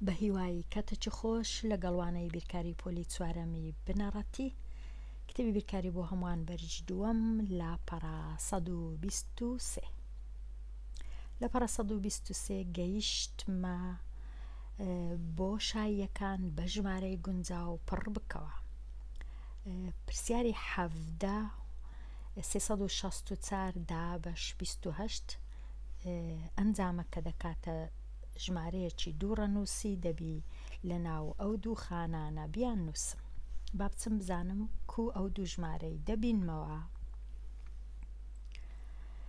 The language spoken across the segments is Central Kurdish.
بە هیوای کاتەچی خۆش لەگەڵوانەی بیرکاری پۆلی چوارەمی بنەڕەتی کتێبی بیرکاری بۆ هەمووان بەرج دووەم لە پەڕا 123 لە پەڕا 123 گەیشتمە بۆ شاییەکان بە ژمارەی گونجاو پڕ بکەوە. پرسیاری 364 دابەش 28 ئەنجامە کە دەکاتە ژمارەیەکی دوو ڕەنووسی دەبی لە ناو ئەو دوو خانانە بیان نووسم. با بچم بزانم کو ئەو دوو ژمارەی دەبینمەوە.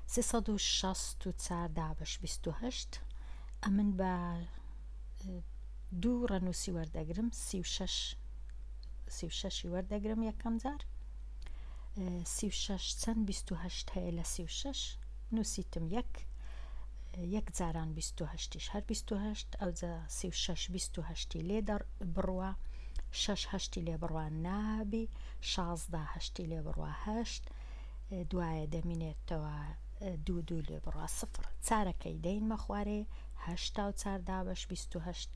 364 دابەش 28 ئەمن بە دوو ڕەنووسی وەردەگرم 36 وەردەگرم یەکەم جار 36 چەند 28 هەیە لە 36 نووسیتم یەک جاران 28 هەر 28 ئەوجا 36 28 لێ بڕوە 6 هەشتی لێ بڕوە نابی 16 هەشتی لێ بڕوە 8 دوایە دەمینێتەوە دوو لێ بڕوە سفر چارەکەی دەینمە خوارێ 84 دابەش 28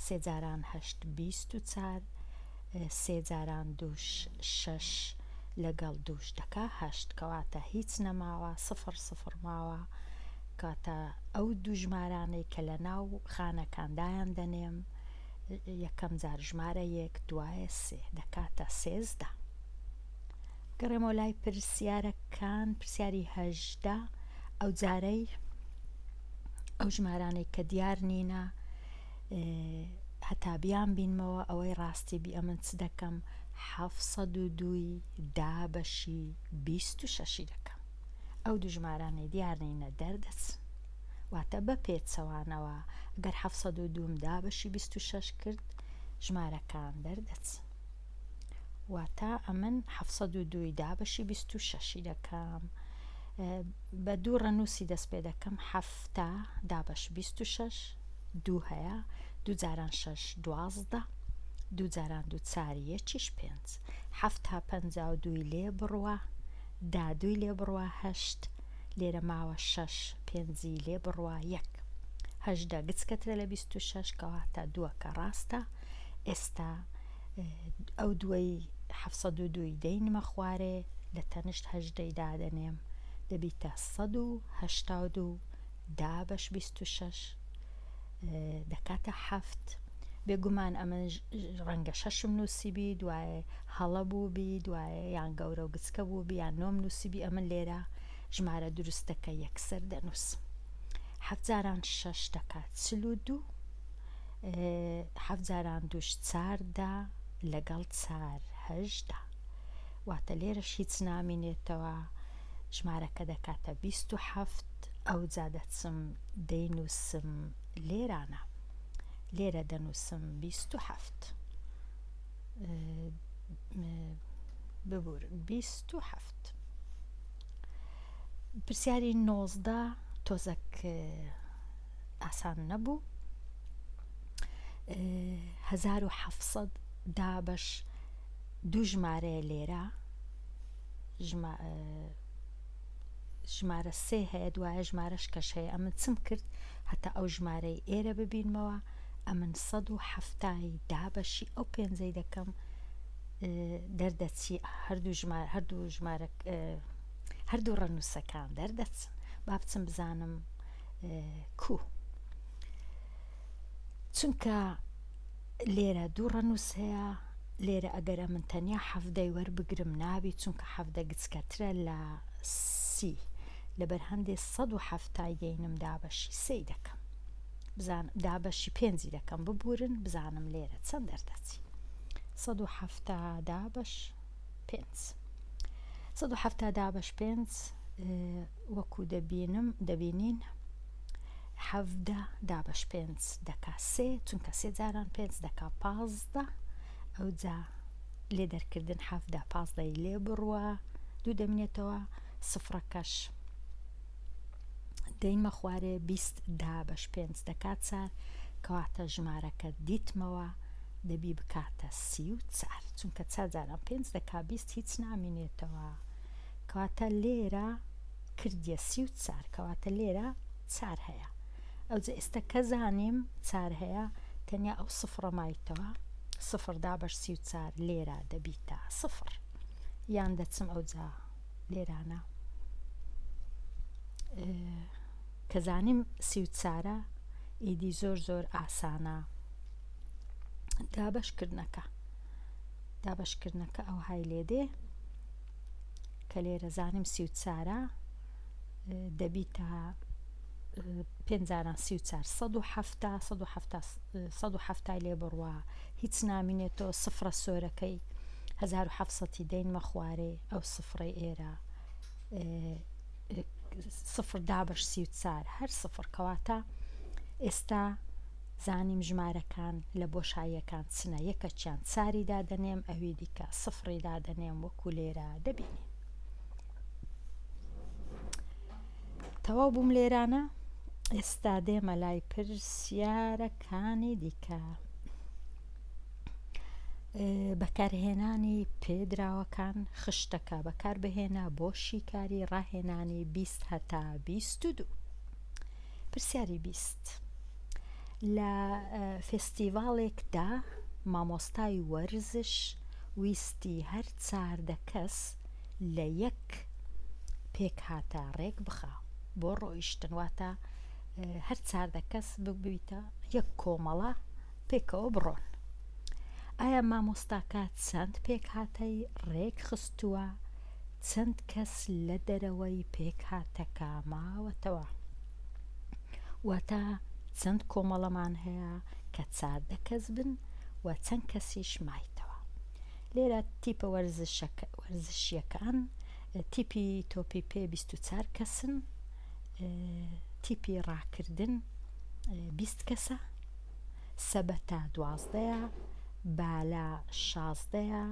سێ جاران 8 24 سێ جاران دووش 6 لەگەڵ دووش دەکا 8 کەواتە هیچ نەماوە سفر سفر ماوە کاتە ئەو دوو ژمارانەی کە لە ناو خانەکاندایان دەنێم یەکەم جار ژمارە 1 دوایە 3 دەکاتە 13. گەڕێمەوە لای پرسیارەکان. پرسیاری 18 ئەو جارەی ئەو ژمارانەی کە دیار نینە هەتا بیان بینمەوە ئەوەی ڕاستی بی ئەمن چ دەکەم 702 دابەشی 26 دەکەم. ئەو دوو ژمارانەی دیار نینە دەردەچن واتە بە پێچەوانەوە ئەگەر 702 دابەشی 26 کرد ژمارەکان دەردەچن واتە ئەمن 702 دابەشی 26 دەکەم. بە دوو ڕەنووسی دەست پێ دەکەم 7 دابەش 26 دوو هەیە دوو جاران 6 12 دوو جاران دوو چاری یەکیش 5 7 52 لێ بڕوە دوی لێ بڕوە 8 لێرە ماوە 6 5 لێ بڕوە 1 هەژدە گچکەترە لە 26 کەواتە دووەکە ڕاستە. ئێستا ئەو دوای 702 دەینمە خوارێ لە تەنشت هەژدەی دادەنێم دەبیتە 182 دابەش 26 دەکاتە 7 بێگومان ئەمە ڕەنگە 6 نووسیبی دوایە هەڵە بوو بی دوایە یان گەورە و گچکە بوو بی یان 9 نووسیبی ئەمن لێرە ژمارە دروستەکە یەکسەر دەنووسم. 7 جاران 6 دەکات 42 7 جاران دووش 4 لەگەڵ 4 18 واتە لێرەش هیچ نامینێتەوە ژمارەکە دەکاتە 27 ئەو جا دەچم دەینووسم لێرانە لێرە دەنووسم 27 ببور 27. پرسیاری 19 تۆزەک ئاسان نەبوو 1700 دابەش دوو ژمارەیە لێرە ژمارە 3 هەیە دوایە ژمارەش کەش هەیە ئەمن چم کرد هەتا ئەو ژمارەی ئێرە ببینمەوە ئەمن 170 دابەشی ئەو پێنجەی دەکەم دەردەچی هەردوو ڕەنووسەکان دەردەچن با بچم بزانم کو چونکە لێرە دوو ڕەنووس هەیە لێرە ئەگەر ئەمن تەنیا حەفدەی وەربگرم نابی چونکە حەفدە گچکەترە لە سی لەبەر هەندێ 170 گەینم دابەشی 3 دەکەم دابەشی 5 دەکەم ببورن بزانم لێرە چەند دەردەچی 170 دابەش 5 170 دابەش 5 وەکو دەبینین 17 دابەش 5 دەکا 3 چونکە 3 جاران 5 دەکا 15 ئەو جا لێ دەرکردن 17 15 لێ بڕوە دوو دەمێنێتەوە سفرەکەش دەینمە خوارێ 20 دابەش 5 دەکات 4 کەواتە ژمارەکە دیتمەوە دەبی بکاتە 34 چونکە 4 جاران 5 دەکا 20 هیچ نامێنێتەوە کەواتە لێرە کردیە 34 کەواتە لێرە 4 هەیە ئەوجا ئێستا کە زانیم چار هەیە تەنیا ئەو سفرە مایتەوە سفر دابەش 34 لێرە دەبیتە سفر یان دەچم ئەوجا لێرانە کە زانیم 34ە ئیدی زۆر ئاسانە دابەشکردنەکە ئەو های لێدێ کە لێرە زانیم 34ە دەبیتە 5 170 لێ بڕوە هیچ نامینێتەوە سفرە سۆرەکەی 1700 دەینمە خوارێ ئەو سفرەی ئێرە سفر دابەش 34 هەر سفر کەواتە ئێستا زانیم ژمارەکان لە بۆشاییەکان چنە یەکەچیان چاری دادەنێم ئەوی دیکە سفری دادەنێم وەکو لێرە دەبینێ تەواو بووم لێرانە ئێستا دێمە لای پرسیارەکانی دیکە بەکارهێنانی پێدراوەکان خشتەکە بەکاربهێنە بۆ شیکاری ڕاهێنانی 20 هەتا 22 پرسیاری 20 لە فێستیڤاڵێکدا مامۆستای وەرزش ویستی هەر 14 کەس لە یەک پێک هاتە ڕێک بخە بۆ ڕۆیشتن واتە هەر 14 کەس ببیتە یەک کۆمەڵە پێکەوە بڕۆن ئایا مامۆستاکە چەند پێک هاتەی ڕێک خستووە چەند کەس لە دەرەوەی پێک هاتەکە ماوەتەوە واتە چەند کۆمەڵەمان هەیە کە 14 کەس بن و چەند کەسیش مایتەوە لێرە تیپە وەرزشیەکان تیپی تۆپی پێ 24 کەسن تیپی ڕاکردن 20 کەسە سەبەتە 12ە بالا 16ە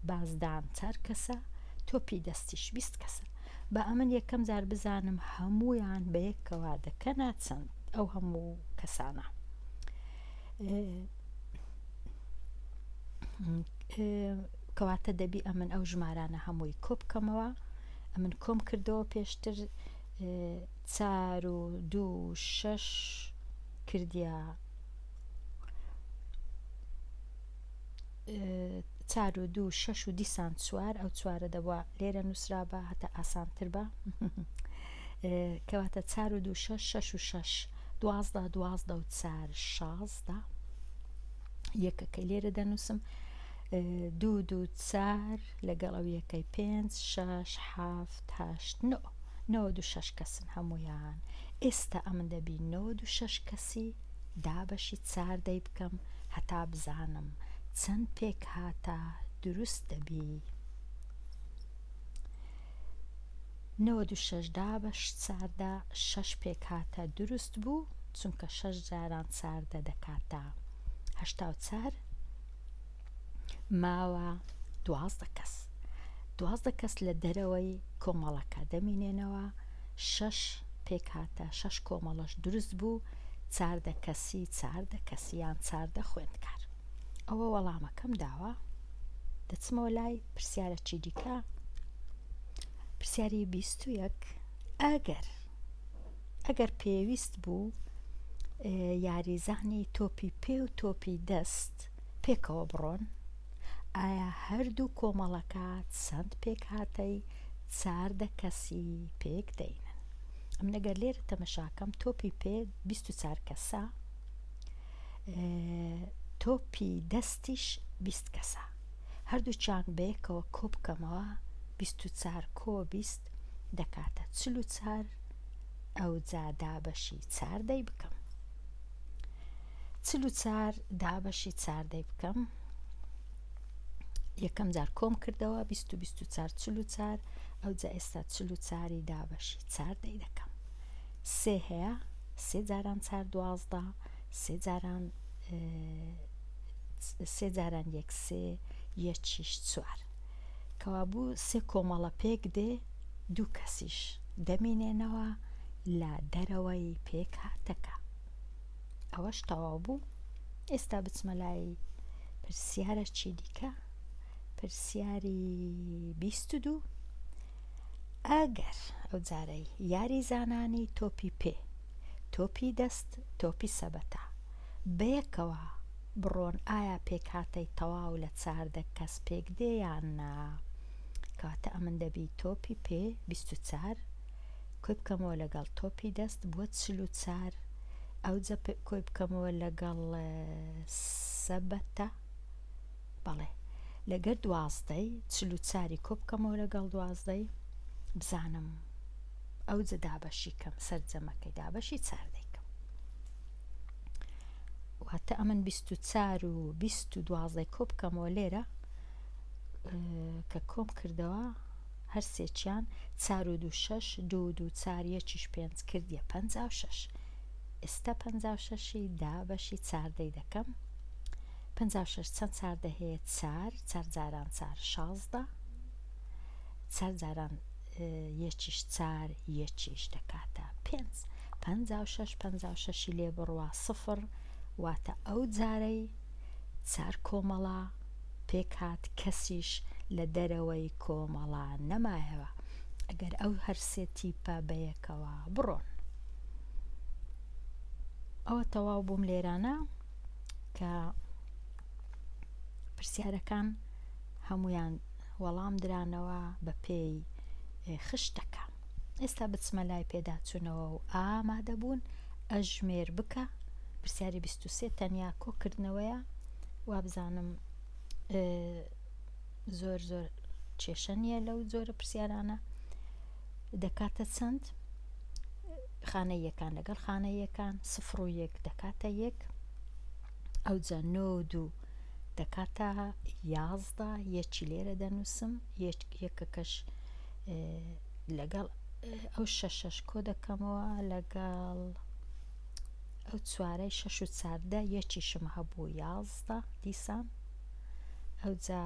بازدان 4 کەسە تۆپی دەستیش 20 کەسە بە ئەمن یەکەم جار بزانم هەموویان بە یەکەوە دەکەنە چەند ئەو هەموو کەسانە کەواتە دەبی ئەمن ئەو ژمارانە هەمووی کۆبکەمەوە ئەمن کۆم کردەوە پێشتر 4 و 2 6 کردیا 4 و 2 6 و دیسان 4 ئەو 4 دەبووە لێرە نووسرا بە هەتا ئاسانتر بە کەواتە 4 و 2 6 6 و 6 12 12 و 4 16 یەکەکەی لێرە دەنووسم 2 2 4 لەگەڵ ئەو یەکەی 5 6 7 8 9 96 کەسن هەمویان ئێستا ئەمن دەبی 96 کەسی دابەشی 4 دەی بکەم هەتا بزانم چەند پێک هاتە دروست دەبی 96 دابەش 4 6 پێک هاتە دروست بوو چونکە 6 جاران 4 دەکاتە 84 ماوە 12 کەس 12 کەس لە دەرەوەی کۆمەڵەکە دەمینێنەوە 6 پێک هاتە 6 کۆمەڵەش دروست بوو 4 کەسی 4 کەسیان 4 خوێندکار ئەوە وەڵامەکەم داوە دەچمەوە لای پرسیارەکی دیکە پرسیاری 21 ئەگەر پێویست بوو یاریزانی تۆپی پێ و تۆپی دەست پێکەوە بڕۆن ئایا هەردوو کۆمەڵەکە چەند پێک هاتەی 14 کەسی پێک دەینن ئەم نەگەر لێرە تەمەشاکەم تۆپی پێ 24 کەسە تۆپی دەستیش 20 کەسە هەردووچیان بەیەکەوە کۆبکەمەوە 24 کۆ 20 دەکاتە 44 ئەو جا دابەشی 4 دەی بکەم 44 دابەشی 4 دەی بکەم یەکەم جار کۆم کردەوە 20 و 24 44 ئەو جا ئێستا 44 دابەشی 4 دەی دەکەم سێ هەیە سێ جاران 4 12 سێ جاران سێ جاران یەک سێ یەکیش 4 کەوا بوو سێ کۆمەڵە پێک دێ دوو کەسیش دەمینێنەوە لە دەرەوەی پێک هاتەکە ئەوەش تەواو بوو ئێستا بچمە لای پرسیارەکی دیکە پرسیاری 22 ئەگەر ئەو جارەی یاری زانانی تۆپی پێ تۆپی دەست تۆپی سەبەتا بەیەکەوە بڕۆن ئایا پێکهاتەی تەواو لە چاردە کەس پێک دێ یان نا کەواتە ئەمن دەبی تۆپی پێ 24 کۆی بکەمەوە لەگەڵ تۆپی دەست بووە 44 ئەوجە کۆی بکەمەوە لەگەڵ سەبەتە بەڵێ لەگەر 12ی 44 کۆ بکەمەوە لەگەڵ 12ی بزانم ئەوجە دابەشی کەم سەرجەمەکەی دابەشی 4 دەیکەم واتە ئەمن 24 و 12 کۆ بکەمەوە لێرە کە کۆم کردەوە هەر سێکیان 4 و 2 6 2 و 2 4 1 5 کردیە 56 ئێستا 56ی دابەشی 4 دەکەم 56 چەند چاردە هەیە 4 جاران 4 16 4 جاران یەکیش 4 یەکیش دەکاتە 5 56 لێ بڕوا 0 واتە ئەو جارەی 4 کۆمەڵە پێک هات کەسیش لە دەرەوەی کۆمەڵە نەمایەوە ئەگەر ئەو هەر سێ تیپە بەیەکەوە بڕۆن ئەوە تەواو بووم لێرانە کە پرسیارەکان هەمویان وەڵام درانەوە بە پێی خشتەکە ئێستا بچمە لای پێداچوونەوە و ئامادەبوون ئەژمێر بکە پرسیاری 23 تەنیا کۆکردنەوەیە وا بزانم زۆر کێشە نییە لەو جۆرە پرسیارانە دەکاتە چەند خانە یەکان لەگەڵ خانە یەکان 0 و 1 دەکاتە 1 ئەوجا 9 و 2 دەکاتە 11 یەکی لێرە دەنووسم یەکەکەش لەگەڵ ئەو شەشەش کۆ دەکەمەوە لەگەڵ ئەو چوارەی 6 و 4 یەکیشم هەبوو 11 دیسان ئەوجا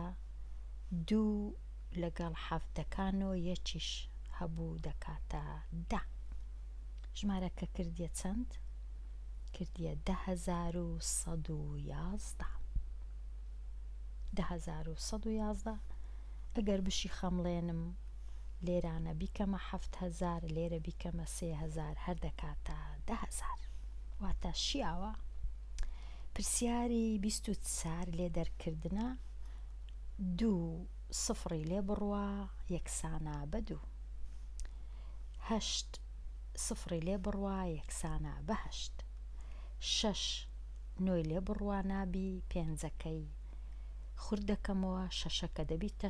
2 لەگەڵ 7 یەکیش هەبوو دەکاتە 10 ژمارەکە کردیە چەند؟ کردیە 10,111 10,111 ئەگەر بشی خەمڵێنم لێرانە بیکەمە 7,000 لێرە بیکەمە 3,000 هەر دەکاتە 10,000 واتە شیاوە پرسیاری 24 لێ دەرکردنە 2 سفری لێ بڕوە یەکسانە بە 2 8 سفری لێ بڕوە یەکسانە بە 8 6 نۆی لێ بڕوە نابی پێنجەکەی خورد دەکەمەوە شەشەکە دەبیتە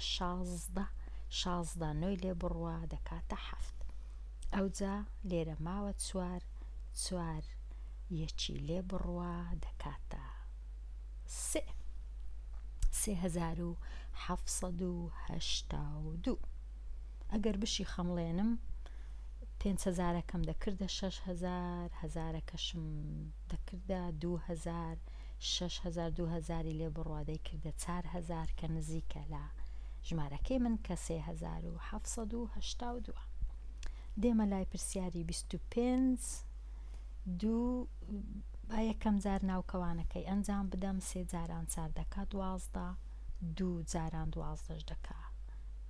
16 نۆی لێ بڕوە دەکاتە 7 ئەوجا لێرە ماوە 4 یەکی لێ بڕوە دەکاتە 3,782 ئەگەر بشی خەمڵێنم 5,000ەکەم دەکردە 6,000 هەزارەکەشم دەکردە 2,000 6,000 2,000 لێ بڕوا دەیکردە 4,000 کە نزیکە لە ژمارەکەی من کە 3,782 دێمە لای پرسیاری 25 با یەکەم جار ناوکەوانەکەی ئەنجام بدەم 3 جاران 4 دەکات 12 2 جاران 12 دەکات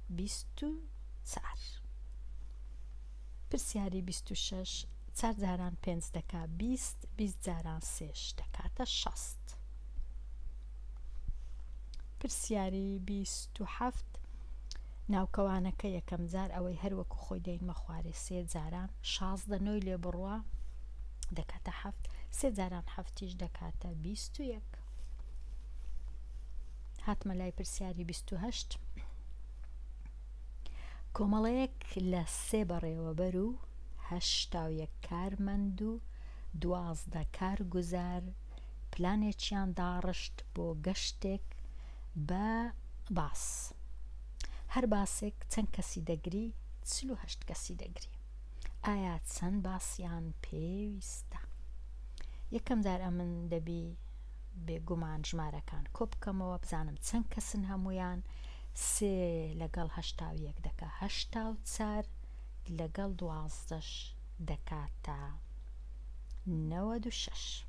24 پرسیاری 26 4 جاران 5 دەکات 20 جاران 3 دەکاتە 60 پرسیاری 27 ناوکەوانەکە یەکەم جار ئەوەی هەروەکو خۆی دەینمە خوارێ 3 جاران 16 نۆی لێ بڕوە دەکاتە 7 3 جاران 7 دەکاتە 21 هاتمە لای پرسیاری 28 کۆمەڵەیەک لە 3 بەڕێوەبەر و 81 کارمەند و 12 کارگوزار پلانێکیان داڕشت بۆ گەشتێک بە باس هەر باسێک چەند کەسی دەگری 48 کەسی دەگری ئایا چەند باسییان پێویستە یەکەم جار ئەمن دەبی بێگومان ژمارەکان کۆ بکەمەوە بزانم چەند کەسن هەمویان 3 لەگەڵ 81 دەکا 84 لەگەڵ 12 دەکاتە 96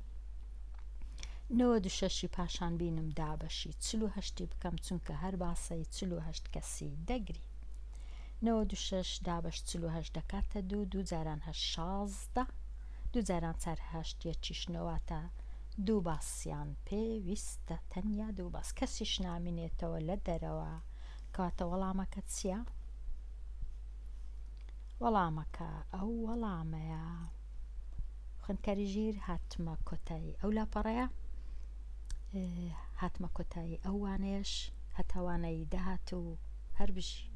96 پاشان بینم دابەشی 48 بکەم چونکە هەر باسەی 48 کەسی دەگری 96 دابەش 48 دەکاتە 2 جاران 16 دوو جاران چار هەشتە چیشنەوەتە دوو باسییان پێویستە تەنیا دوو باس کەسیش نامینێتەوە لە دەرەوە کاتە وەڵامەکە چییە؟ وەڵامەکە ئەو وەڵامەیە خوێندکاری ژیر هاتمە کۆتایی ئەو لاپەڕەیە هاتمە کۆتایی ئەو وانەیەش هەتاوانەی داهات و هەر بژی